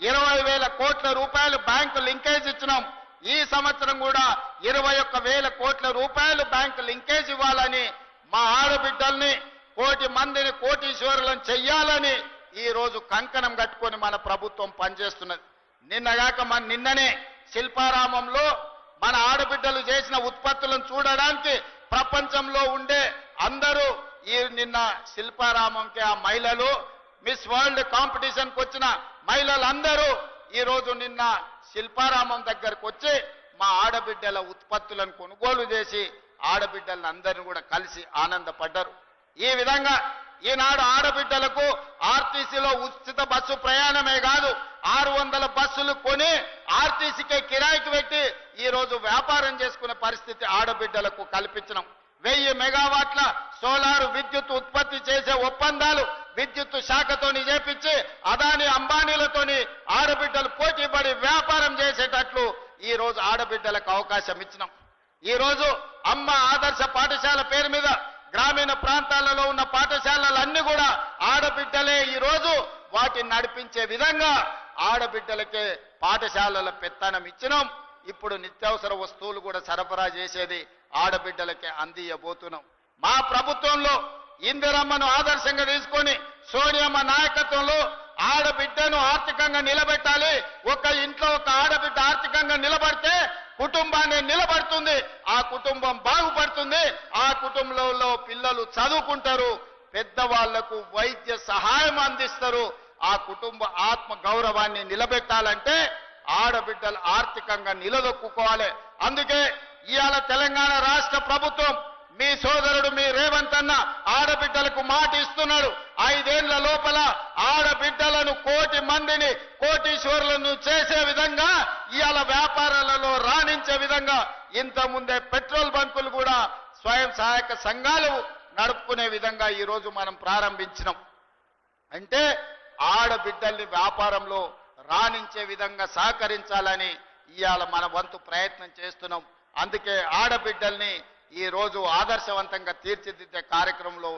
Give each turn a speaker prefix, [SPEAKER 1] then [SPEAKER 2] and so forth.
[SPEAKER 1] 20,000 కోట్ల రూపాయలు bank linkage ఇచ్చినాం. ఈ సంవత్సరం కూడా 21,000 కోట్ల రూపాయలు బ్యాంకు లింకేజ్ ఇవ్వాలని, మా ఆడబిడ్డల్ని 1 కోటి మందిని కోటీశ్వరులను చెయ్యాలని ఈ రోజు కంకణం కట్టుకొని మన ప్రభుత్వం పనిచేస్తున్నది. నిన్ననే శిల్పారామంలో మన ఆడబిడ్డలు చేసిన ఉత్పత్తులను చూడడానికి ప్రపంచంలో ఉండే అందరూ నిన్న శిల్పారామంకి ఆ మహిళలు మిస్ వరల్డ్ కాంపిటీషన్కి వచ్చిన మహిళలందరూ ఈ రోజు నిన్న శిల్పారామం దగ్గరకు వచ్చి మా ఆడబిడ్డల ఉత్పత్తులను కొనుగోలు చేసి ఆడబిడ్డలను అందరిని కూడా కలిసి ఆనందపడ్డారు. ఈ విధంగా ఈనాడు ఆడబిడ్డలకు ఆర్టీసీలో ఉచిత బస్సు ప్రయాణమే కాదు 600 బస్సులు కొని ఆర్టీసీకే కిరాయికి పెట్టి ఈ రోజు వ్యాపారం చేసుకునే పరిస్థితి ఆడబిడ్డలకు కల్పించడం. 1000 మెగావాట్ల సోలార్ విద్యుత్ ఉత్పత్తి చేసే ఒప్పందాలు విద్యుత్ శాఖతోని చేపించి అదాని అంబానీలతోని ఆడబిడ్డలు పోటీపడి వ్యాపారం చేసేటట్లు ఈ రోజు ఆడబిడ్డలకు అవకాశం ఇచ్చినాం. ఈ రోజు అమ్మ ఆదర్శ పాఠశాల పేరు మీద గ్రామీణ ప్రాంతాలలో ఉన్న పాఠశాలలన్నీ కూడా ఆడబిడ్డలే ఈ రోజు వాటిని నడిపించే విధంగా ఆడబిడ్డలకే పాఠశాలల పెత్తనం ఇచ్చినాం. ఇప్పుడు నిత్యావసర వస్తువులు కూడా సరఫరా చేసేది ఆడబిడ్డలకే అందియబోతున్నాం. మా ప్రభుత్వంలో ఇందిరమ్మను ఆదర్శంగా తీసుకొని సోనియమ్మ నాయకత్వంలో ఆడబిడ్డను ఆర్థికంగా నిలబెట్టాలి. ఒక ఇంట్లో ఒక ఆడబిడ్డ ఆర్థికంగా నిలబడితే కుటుంబాన్ని నిలబడుతుంది, ఆ కుటుంబం బాగుపడుతుంది, ఆ కుటుంబంలో పిల్లలు చదువుకుంటారు, పెద్దవాళ్లకు వైద్య సహాయం అందిస్తారు. ఆ కుటుంబ ఆత్మ గౌరవాన్ని నిలబెట్టాలంటే ఆడబిడ్డలు ఆర్థికంగా నిలదొక్కుకోవాలి. అందుకే ఇవాళ తెలంగాణ రాష్ట్ర ప్రభుత్వం మీ సోదరుడు మీ రేవంత్ అన్న ఆడబిడ్డలకు మాట ఇస్తున్నాడు. 5 ఏళ్ల లోపల ఆడబిడ్డలను 1 కోటి మందిని కోటీశ్వరులను చేసే విధంగా ఇవాళ వ్యాపారాలలో రాణించే విధంగా ఇంతకుముందే పెట్రోల్ బంకులు కూడా స్వయం సహాయక సంఘాలు నడుపుకునే విధంగా ఈ రోజు మనం ప్రారంభించినాం. అంటే ఆడబిడ్డల్ని వ్యాపారంలో రాణించే విధంగా సహకరించాలని ఇవాళ మన వంతు ప్రయత్నం చేస్తున్నాం. అందుకే ఆడబిడ్డల్ని ఈ రోజు ఆదర్శవంతంగా తీర్చిదిద్దే కార్యక్రమంలో